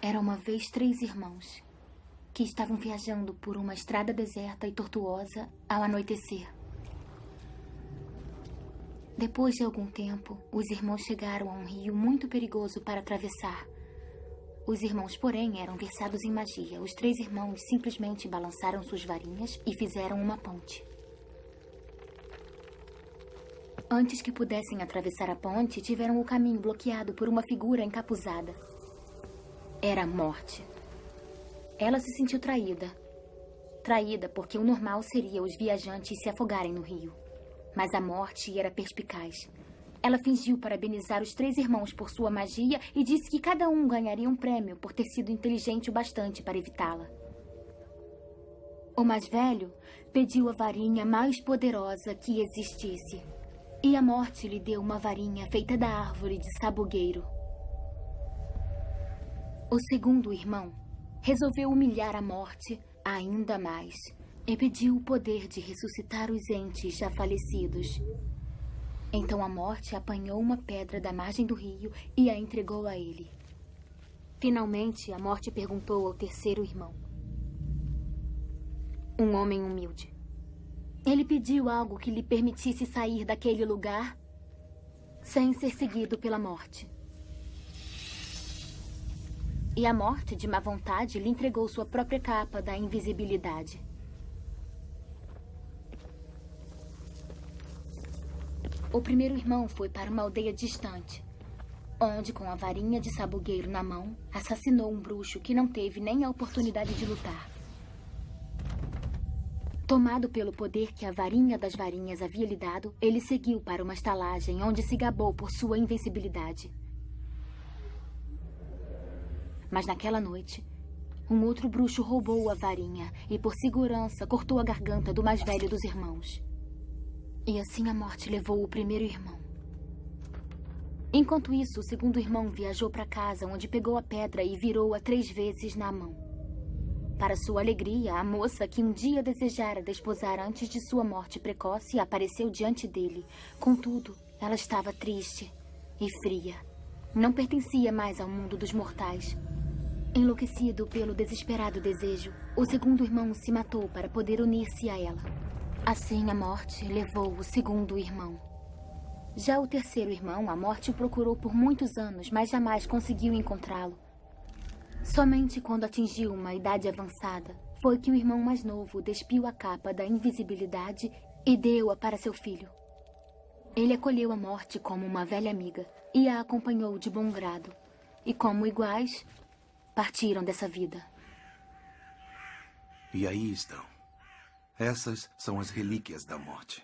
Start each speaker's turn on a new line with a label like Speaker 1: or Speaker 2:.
Speaker 1: Era uma vez 3 irmãos que estavam viajando por uma estrada deserta e tortuosa ao anoitecer. Depois de algum tempo, os irmãos chegaram a um rio muito perigoso para atravessar. Os irmãos, porém, eram versados em magia. Os 3 irmãos simplesmente balançaram suas varinhas e fizeram uma ponte. Antes que pudessem atravessar a ponte, tiveram o caminho bloqueado por uma figura encapuzada. Era a Morte. Ela se sentiu traída. Traída porque o normal seria os viajantes se afogarem no rio. Mas a Morte era perspicaz. Ela fingiu parabenizar os 3 irmãos por sua magia e disse que cada um ganharia um prêmio por ter sido inteligente o bastante para evitá-la. O mais velho pediu a varinha mais poderosa que existisse. E a Morte lhe deu uma varinha feita da árvore de sabugueiro. O segundo irmão resolveu humilhar a Morte ainda mais e pediu o poder de ressuscitar os entes já falecidos. Então a Morte apanhou uma pedra da margem do rio e a entregou a ele. Finalmente, a Morte perguntou ao terceiro irmão. Um homem humilde. Ele pediu algo que lhe permitisse sair daquele lugar sem ser seguido pela Morte. E a Morte, de má vontade, lhe entregou sua própria capa da invisibilidade. O primeiro irmão foi para uma aldeia distante, onde, com a varinha de sabugueiro na mão, assassinou um bruxo que não teve nem a oportunidade de lutar. Tomado pelo poder que a varinha das varinhas havia lhe dado, ele seguiu para uma estalagem onde se gabou por sua invencibilidade. Mas naquela noite, um outro bruxo roubou a varinha e, por segurança, cortou a garganta do mais velho dos irmãos. E assim a Morte levou o primeiro irmão. Enquanto isso, o segundo irmão viajou para casa, onde pegou a pedra e virou-a 3 vezes na mão. Para sua alegria, a moça que um dia desejara desposar antes de sua morte precoce apareceu diante dele. Contudo, ela estava triste e fria. Não pertencia mais ao mundo dos mortais. Enlouquecido pelo desesperado desejo, o segundo irmão se matou para poder unir-se a ela. Assim, a Morte levou o segundo irmão. Já o terceiro irmão, a Morte o procurou por muitos anos, mas jamais conseguiu encontrá-lo. Somente quando atingiu uma idade avançada, foi que o irmão mais novo despiu a capa da invisibilidade e deu-a para seu filho. Ele acolheu a Morte como uma velha amiga e a acompanhou de bom grado. E como iguais, partiram dessa vida.
Speaker 2: E aí estão. Essas são as relíquias da Morte.